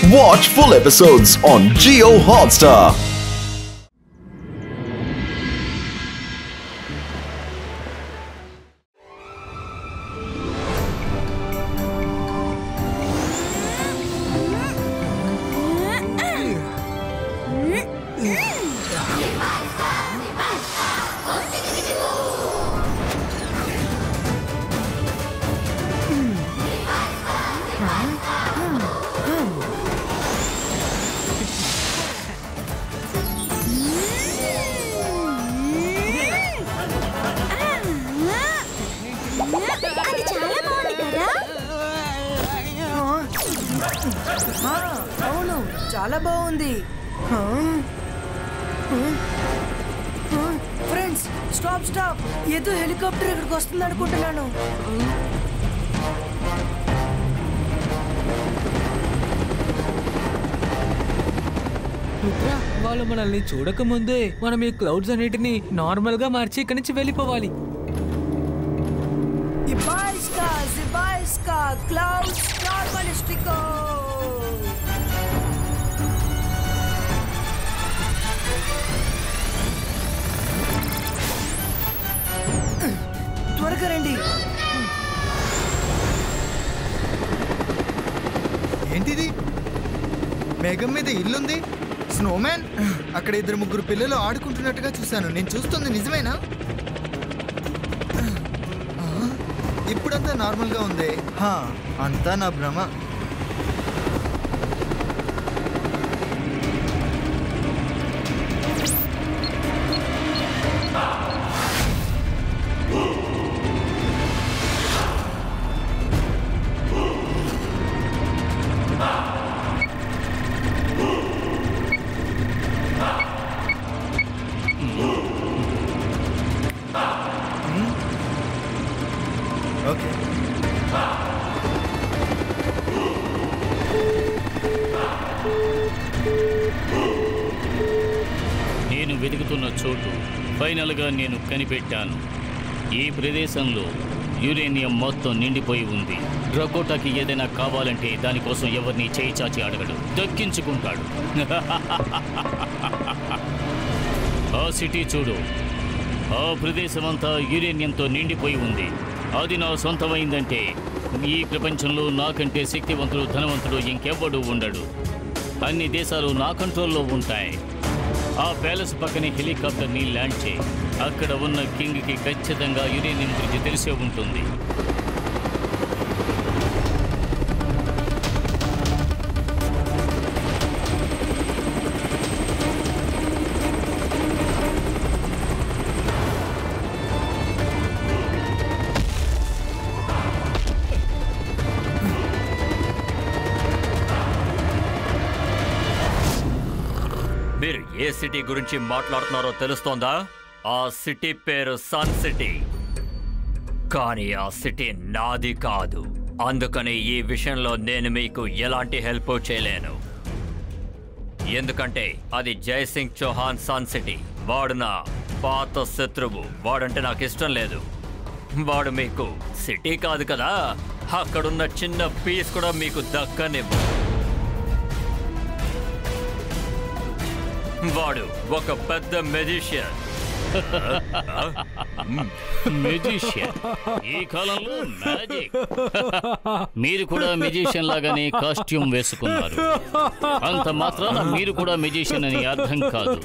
Watch full episodes on Jio Hotstar. అవును చాలా బాగుంది ఫ్రెండ్స్ స్టాప్ స్టాప్ ఏదో హెలికాప్టర్ ఇక్కడికి వస్తుంది అనుకుంటున్నాను వాళ్ళు మనల్ని చూడకముందే మనం ఈ క్లౌడ్స్ అన్నిటిని నార్మల్ గా మార్చి ఇక్కడి నుంచి వెళ్ళిపోవాలి Zibaiska, clouds normalistico. త్వరగా రండి ఏంటిది మేఘం మీద ఇల్లుంది స్నోమ్యాన్ అక్కడ ఇద్దరు ముగ్గురు పిల్లలు ఆడుకుంటున్నట్టుగా చూశాను నేను చూస్తుంది నిజమేనా ఇప్పుడంతా నార్మల్గా ఉంది అంతా నా భ్రమ ఓకే నేను వెతుకుతున్న చోటు ఫైనల్గా నేను కనిపెట్టాను ఈ ప్రదేశంలో యురేనియం మొత్తం నిండిపోయి ఉంది డ్రకోటాకి ఏదైనా కావాలంటే దానికోసం ఎవరిని చేయి చాచి అడగడు దక్కించుకుంటాడు ఆ సిటీ చూడు ఆ ప్రదేశమంతా యురేనియంతో నిండిపోయి ఉంది అది నా సొంతమైందంటే ఈ ప్రపంచంలో నాకంటే శక్తివంతుడు ధనవంతుడు ఇంకెవ్వడు ఉండడు అన్ని దేశాలు నా కంట్రోల్లో ఉంటాయి ఆ ప్యాలెస్ పక్కనే హెలికాప్టర్ని ల్యాండ్ చేయి అక్కడ ఉన్న కింగ్కి ఖచ్చితంగా యురేనియం గురించి తెలిసే ఉంటుంది మీరు ఏ సిటీ గురించి మాట్లాడుతున్నారో తెలుస్తోందా ఆ సిటీ పేరు సన్ సిటీ కానీ ఆ సిటీ నాది కాదు అందుకని ఈ విషయంలో నేను మీకు ఎలాంటి హెల్ప్ చేయలేను ఎందుకంటే అది జైసింగ్ చౌహాన్ సన్ సిటీ వాడు నా పాత శత్రువు వాడంటే నాకు ఇష్టం లేదు వాడు మీకు సిటీ కాదు కదా అక్కడున్న చిన్న పీస్ కూడా మీకు దక్కనివ్వు వాడు ఒక పెద్ద మెజిషియన్ మెజిషియన్ ఈ కాలంలో మ్యాజిక్ మీరు కూడా మెజిషియన్ లాగానే కాస్ట్యూమ్ వేసుకున్నారు అంత మాత్రాన మీరు కూడా మెజిషియన్ అని అర్థం కాదు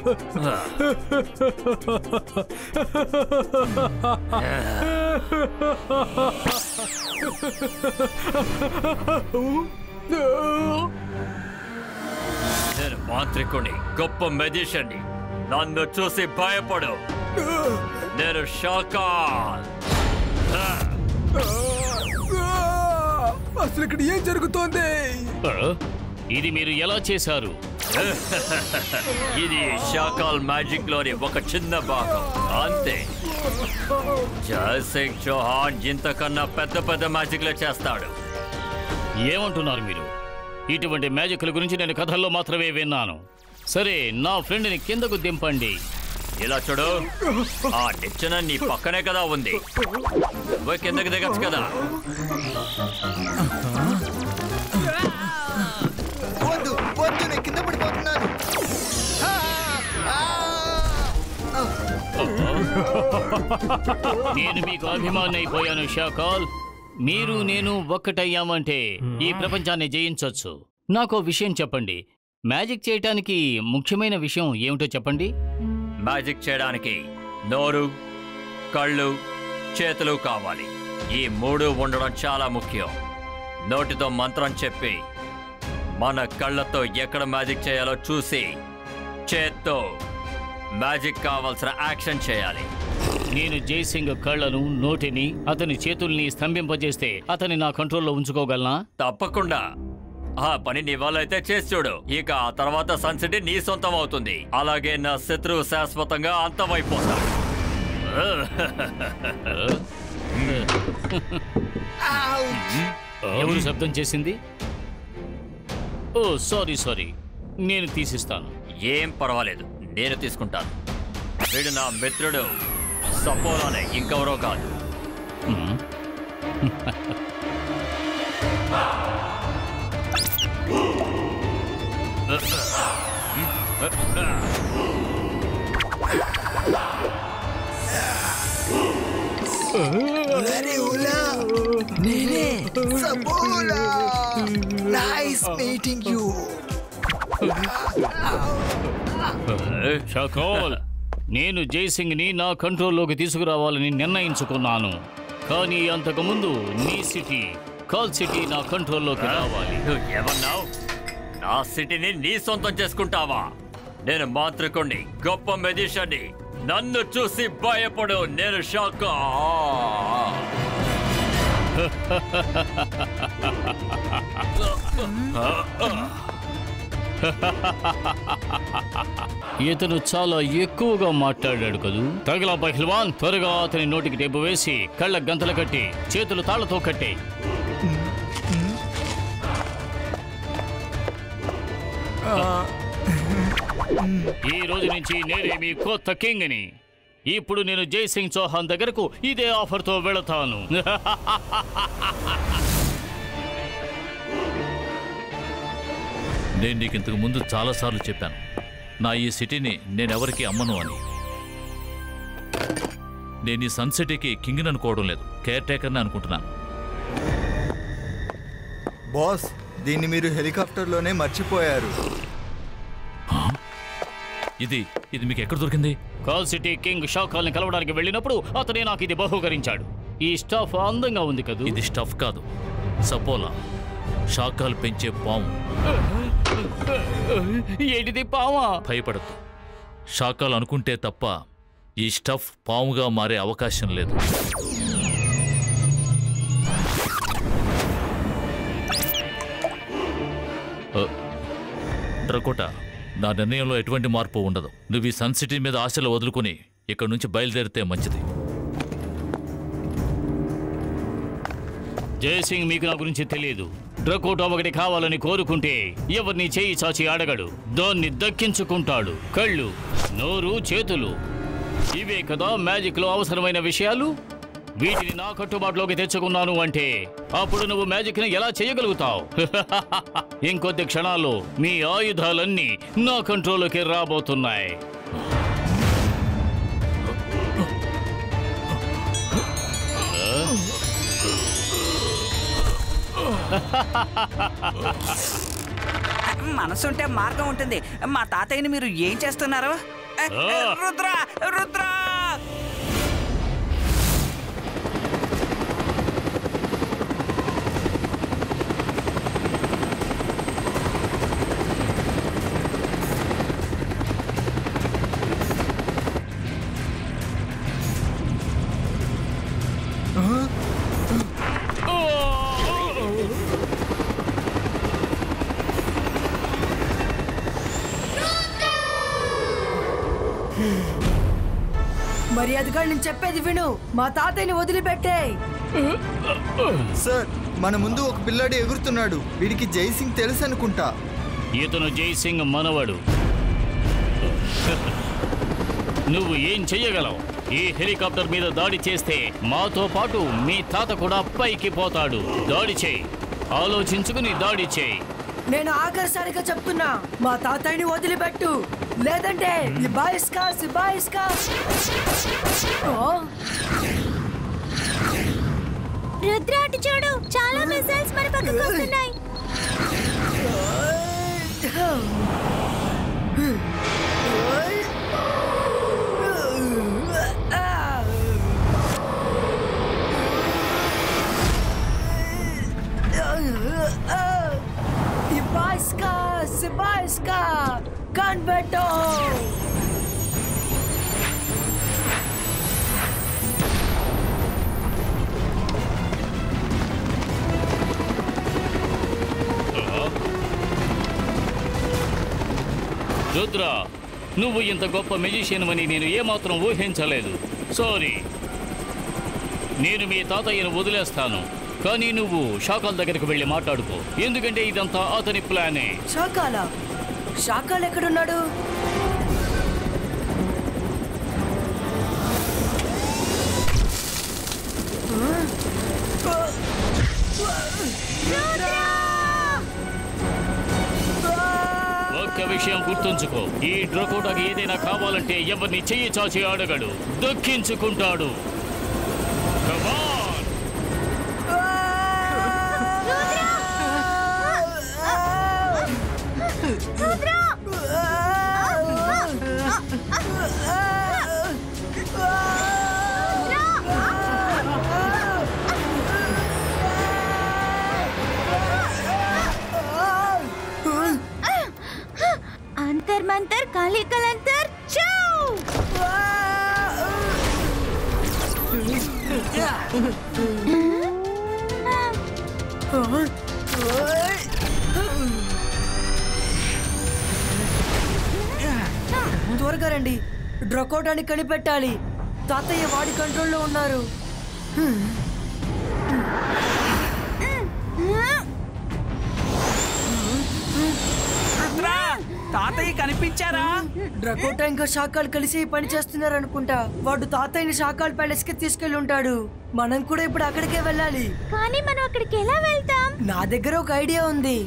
నేను మాంత్రికుని గొప్ప మెజిషియన్ని నన్ను చూసి భయపడు నేను షాకాల్ అసలు ఇక్కడ ఏం జరుగుతోంది ఇది మీరు ఎలా చేశారు ఇది షాకాల్ మ్యాజిక్ లోని ఒక చిన్న భాగం అంతే జైసింగ్ చౌహాన్ ఇంతకన్నా పెద్ద పెద్ద మ్యాజిక్లు చేస్తాడు ఏమంటున్నారు మీరు ఇటువంటి మ్యాజిక్ల గురించి నేను కథల్లో మాత్రమే విన్నాను సరే నా ఫ్రెండ్ని కిందకు దింపండి ఇలా చూడు ఆ నిచ్చెన నీ పక్కనే కదా ఉంది కిందకి దిగచ్చు కదా వద్దు నేను మీకు అభిమాని అయిపోయాను షాకాల్. మీరు నేను ఒక్కటయ్యామంటే ఈ ప్రపంచాన్ని జయించవచ్చు. నాకు విషయం చెప్పండి, మ్యాజిక్ చేయటానికి ముఖ్యమైన విషయం ఏమిటో చెప్పండి. మ్యాజిక్ చేయడానికి నోరు, కళ్ళు, చేతులు కావాలి. ఈ మూడు ఉండడం చాలా ముఖ్యం. నోటితో మంత్రం చెప్పి మన కళ్ళతో ఎక్కడ మ్యాజిక్ చేయాలో చూసి చేత్తో మ్యాజిక్ కావాల్సిన యాక్షన్ చేయాలి. నేను జైసింగ్ కళ్ళను, నోటిని, అతని చేతుల్ని స్తంభింపజేస్తే అతని నా కంట్రోల్లో ఉంచుకోగలనా? తప్పకుండా. ఆ పని నీ వల్ల అయితే చేసి చూడు. ఇక ఆ తర్వాత సన్ సిటీ నీ సొంతం అవుతుంది. అలాగే నా శత్రువు శాశ్వతంగా అంతమైపోతాడు. ఎవరు శబ్దం చేసింది? ఓ సారీ, నేను తీసిస్తాను. ఏం పర్వాలేదు, నేను తీసుకుంటాను. వీడు నా మిత్రుడు సపోలానే, ఇంకెవరో కాదు. నేనే Sapola. Nice meeting you. Shakaal, నేను జైసింగ్ ని నా కంట్రోల్లోకి తీసుకురావాలని నిర్ణయించుకున్నాను. కానీ అంతకుముందు నీ సిటీ, కాల్ సిటీ నా కంట్రోల్లోకి రావాలి. ఏమన్నావు? నా సిటీని నీ సొంతం చేసుకుంటావా? నేను మాంత్రికుణ్ణి, గొప్ప మెజిషియన్ని. నన్ను చూసి భయపడు. నేను షాకా. ఇతను చాలా ఎక్కువగా మాట్లాడాడు కదూ. తగలా పహల్వాన్, త్వరగా అతని నోటికి టేపు వేసి కళ్ళ గంతలు కట్టి చేతులు తాళ్లతో కట్టే. ఈ రోజు నుంచి నేనే మీ కొత్త కింగ్ ని. ఇప్పుడు నేను జైసింగ్ చౌహాన్ దగ్గరకు ఇదే ఆఫర్తో వెళతాను. నేను నీకు ఇంతకు ముందు చాలాసార్లు చెప్పాను, నా ఈ సిటీని నేనెవరికి అమ్మను అని. నేను ఈ సన్ సిటీకి కింగ్ని అనుకోవడం లేదు, కేర్ టేకర్ని అనుకుంటున్నాను. బాస్, దీన్ని మీరు హెలికాప్టర్లోనే మర్చిపోయారు. ఇది మీకు ఎక్కడ దొరికింది? కాల్ సిటీ కింగ్ షాకాల్ ని కలవడానికి వెళ్ళినప్పుడు అతనే నాకు ఇది బహూకరించాడు. ఈ స్టఫ్ అందంగా ఉంది కదూ. ఇది స్టఫ్ కాదు, సపోలా, షాకాల్ పెంచే పాము. ఏంటిది, పామా? భయపడద్దు. షాకాల్ అనుకుంటే తప్ప ఈ స్టఫ్ పాముగా మారే అవకాశం లేదు. డ్రకోటా, నా నిర్ణయంలో ఎటువంటి మార్పు ఉండదు. నువ్వు ఈ సన్ సిటీ మీద ఆశలు వదులుకుని ఇక్కడి నుంచి బయలుదేరితే మంచిది. జయసింగ్, మీకు నా గురించి తెలియదు. డ్రకోటా ఒకటి కావాలని కోరుకుంటే ఎవరిని చేయి చాచి అడగడు, దాన్ని దక్కించుకుంటాడు. కళ్ళు, నోరు, చేతులు, ఇవే కదా మ్యాజిక్ లో అవసరమైన విషయాలు. వీటిని నా కట్టుబాటులోకి తెచ్చుకున్నాను అంటే అప్పుడు నువ్వు మ్యాజిక్ ని ఎలా చేయగలుగుతావు? ఇంకొద్ది క్షణాల్లో మీ ఆయుధాలన్నీ నా కంట్రోల్లోకి రాబోతున్నాయి. మనసుంటే మార్గం ఉంటుంది. మా తాతయ్యని మీరు ఏం చేస్తున్నారు? రుద్ర, రుద్ర! మర్యాదగా నేను చెప్పేది విను. మా తాతయ్యని వదిలిపెట్టే. సార్, మన ముందు ఒక పిల్లాడు ఎగురుతున్నాడు. వీడికి జైసింగ్ తెలుసు అనుకుంటా. ఇతను జైసింగ్ మనవడు. నువ్వు ఏం చెయ్యగలవు? ఈ హెలికాప్టర్ మీద దాడి చేస్తే మాతో పాటు మీ తాత కూడా పైకి పోతాడు. దాడి చేయి, ఆలోచించుకుని దాడి చేయి. నేను ఆఖరిసారిగా చెప్తున్నా, మా తాతయ్యని వదిలిపెట్టు, లేదంటే సిబాయిస్కా. రుద్ర అటు చూడు, చాలా మిసైల్స్ మన పక్కకు వస్తున్నాయి. సిబాయిస్కా కనిపెట్టు. రుద్ర, నువ్వు ఇంత గొప్ప మెజిషియన్ అని నేను ఏమాత్రం ఊహించలేదు. సారీ. నేను మీ తాతయ్యను వదిలేస్తాను, కానీ నువ్వు షాకాల్ దగ్గరికి వెళ్ళి మాట్లాడుకో, ఎందుకంటే ఇదంతా అతని ప్లానే. షాకాల్ ఎక్కడున్నాడు? ఒక్క విషయం గుర్తుంచుకో, ఈ డ్రకోటాకి ఏదైనా కావాలంటే ఎవరిని చెయ్యి చాచి అడగడు, దక్కించుకుంటాడు. अंतर मंतर काली कलंतर चाओ। త్వరగా రండి, డ్రకోటాని కనిపెట్టాలి. తాతయ్య వాడి కంట్రోల్లో ఉన్నారు. తాతయ్య కనిపించారా? డ్రకోటా ఇంకా షాకాల్ కలిసి పని చేస్తున్నారు అనుకుంటా. వాడు తాతయ్యని షాకాల్ ప్యాలెస్ కి తీసుకెళ్లి ఉంటాడు. మనం కూడా ఇప్పుడు అక్కడికే వెళ్ళాలి. కానీ మనం అక్కడికి ఎలా వెళ్తాం? నా దగ్గర ఒక ఐడియా ఉంది.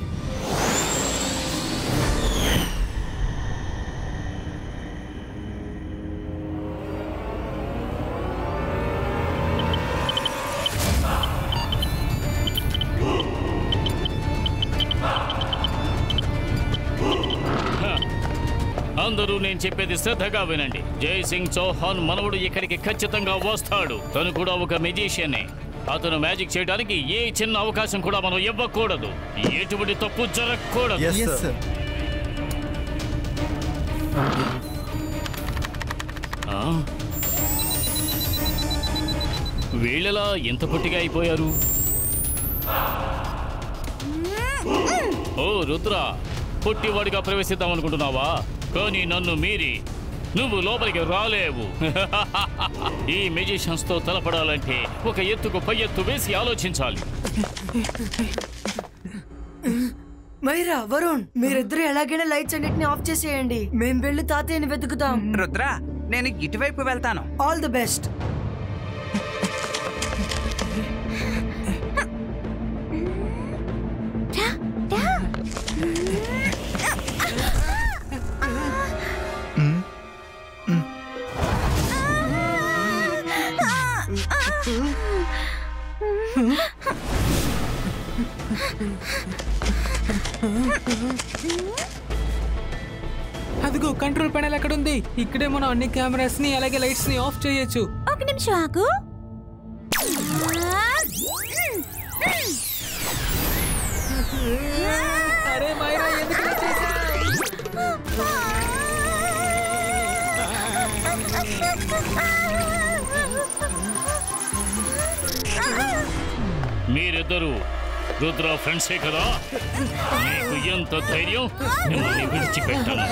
అందరూ నేను చెప్పేది శ్రద్ధగా వినండి. జై సింగ్ చౌహాన్ మనవడు ఇక్కడికి ఖచ్చితంగా వస్తాడు. తను కూడా ఒక మెజిషియనే. అతను మ్యాజిక్ చేయడానికి ఏ చిన్న అవకాశం కూడా మనం ఇవ్వకూడదు. ఎటువంటి తప్పు జరగకూడదు. వీళ్ళలా ఎంత పొట్టిగా అయిపోయారు? ఓ రుద్ర, పొట్టివాడిగా ప్రవేశిద్దాం అనుకుంటున్నావా? కానీ నన్ను మీరి నువ్వు లోపలికి రాలేవు. ఈ మెజిషియన్స్ తో తలపడాలంటే ఒక ఎత్తుకు పై ఎత్తు వేసి ఆలోచించాలి. మైరా, వరుణ్, మీరిద్దరు ఎలాగైనా లైట్స్ అన్నిటిని ఆఫ్ చేసేయండి. మేం వెళ్ళి తాతయ్యని వెతుకుతాం. రుద్ర, నేను ఇటువైపు వెళ్తాను. All the best. అదిగో కంట్రోల్ ప్యానెల్ ఎక్కడ ఉంది? ఇక్కడే మనం అన్ని కెమెరాస్ ని అలాగే లైట్స్ ని ఆఫ్ చేయొచ్చు. ఒక నిమిషం ఆగు. అరే మైరా, ఎందుకు ఇలా చేశావ్? మీరిద్దరు రుద్ర ఫ్రెండ్సే కదా? మీకు ఎంత ధైర్యం? మిమ్మల్ని విడిచిపెట్టాను.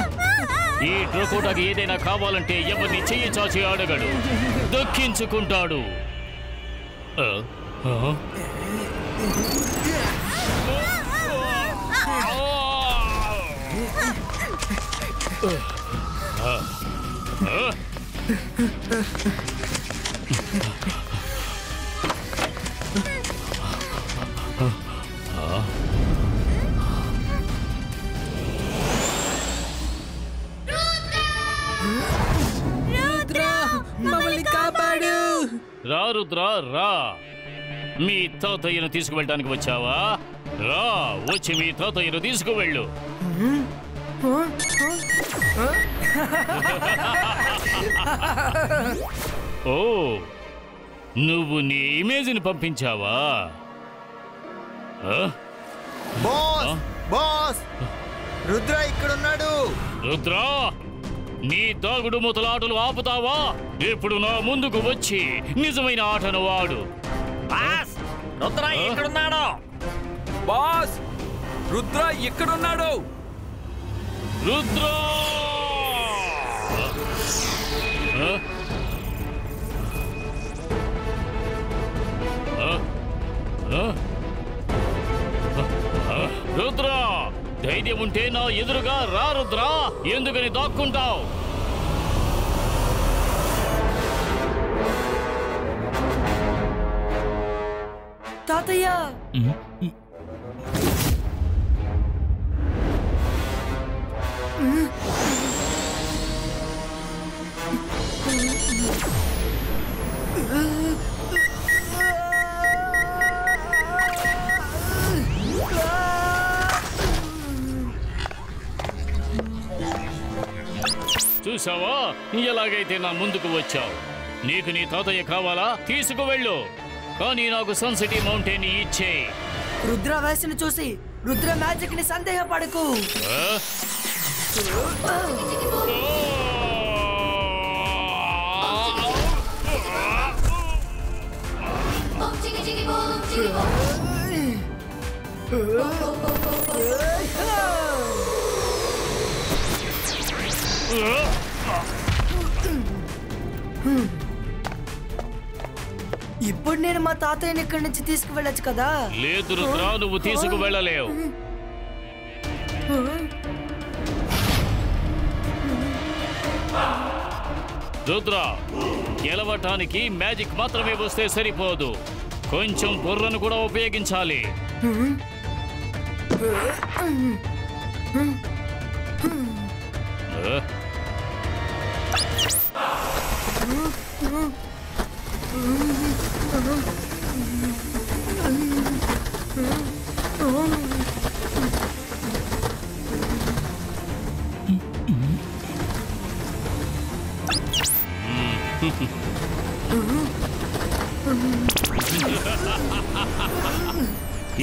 ఈ డ్రకోటాకి ఏదైనా కావాలంటే ఎవరిని చెయ్యి చాచి అడగడు, దక్కించుకుంటాడు. రా రుద్ర రా. మీ తాతయ్యను తీసుకువెళ్ళడానికి వచ్చావా? రా, వచ్చి మీ తాతయ్యను తీసుకువెళ్ళు. ఓ, నువ్వు నీ ఇమేజ్ని పంపించావా? బాస్ బాస్, రుద్ర ఇక్కడున్నాడు. రుద్ర, నీ దాగుడు మూతలాటలు ఆపుతావా? ఇప్పుడు నా ముందుకు వచ్చి నిజమైన ఆటను వాడు. రుద్ర ఎక్కడున్నాడు? బాస్, రుద్ర ఎక్కడున్నాడు? రుద్ర! రుద్ర, ధైర్యం ఉంటే నా ఎదురుగా రా రుద్ర. ఎందుకని దాక్కుంటావు? తాతయ్య, చూసావా, ఎలాగైతే నా ముందుకు వచ్చావు. నీకు నీ తాతయ్య కావాలా? తీసుకువెళ్ళు. కానీ నాకు సన్ సిటీ మౌంటైన్ ఇచ్చే. రుద్ర వయసును చూసి రుద్ర మ్యాజిక్ ని సందేహపడకు. ఇప్పుడు నేను మా తాతయ్యని ఇక్కడి నుంచి తీసుకువెళ్ళచ్చు కదా? లేదు రుద్ర, నువ్వు తీసుకువెళ్ళలేవు. రుద్ర, గెలవటానికి మ్యాజిక్ మాత్రమే వస్తే సరిపోదు, కొంచెం బుర్రను కూడా ఉపయోగించాలి.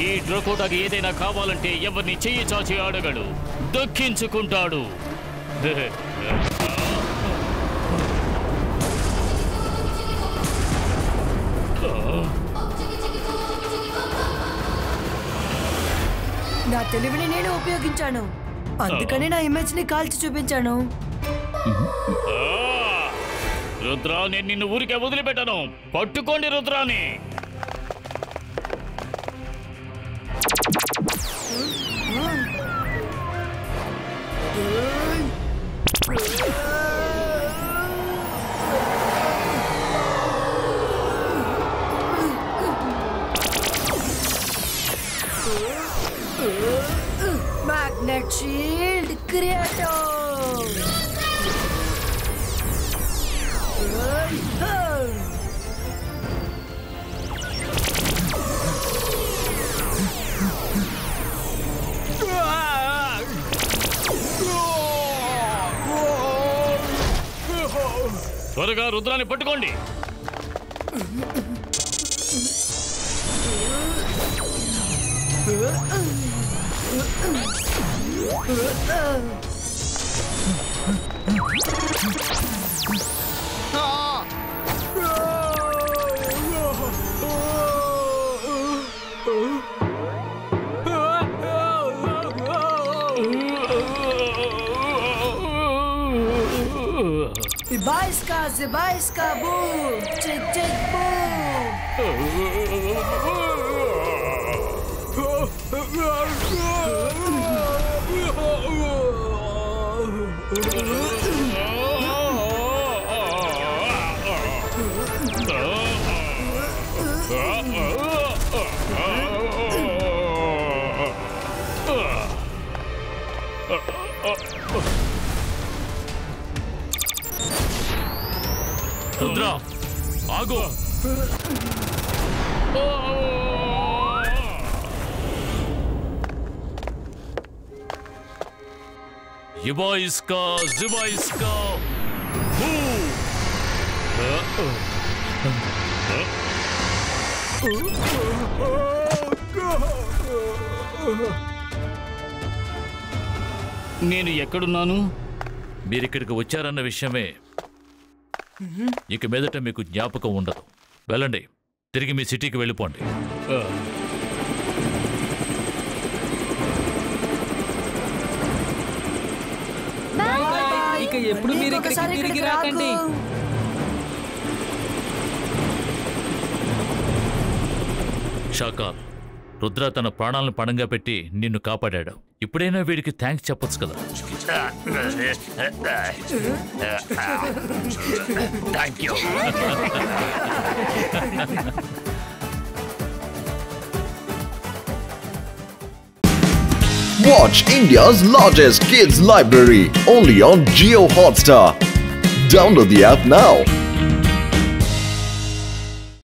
ఈ డ్రకోటాకి ఏదైనా కావాలంటే ఎవరిని చెయ్యి చాచి అడగడు, దక్కించుకుంటాడు. నా తెలివిని నేను ఉపయోగించాను, అందుకని నా ఇమేజ్ ని కాల్చి చూపించాను. రుద్ర, నేను నిన్ను ఊరికే వదిలిపెట్టాను. పట్టుకోండి రుద్రాని. Magnet Shield Creator! త్వరగా రుద్రాన్ని పట్టుకోండి. Zibaiska, boom! Chick, chick, Rudra, ఆగు. Yibaiska, Zibaiska. నేను ఎక్కడున్నాను? మీరిక్కడికి వచ్చారన్న విషయమే ఇక మీదట మీకు జ్ఞాపకం ఉండదు. వెళ్ళండి, తిరిగి మీ సిటీకి వెళ్ళిపోండి. ఇక ఎప్పుడు మీరు ఇక్కడికి తిరిగి రాకండి. షాకాల్, రుద్ర తన ప్రాణాలను పణంగా పెట్టి నిన్ను కాపాడాడు. ఇప్పుడైనా వీడికి థ్యాంక్స్ చెప్పొచ్చు కదా. Thank you. Watch India's largest kids library only on Jio Hotstar. Download the app now.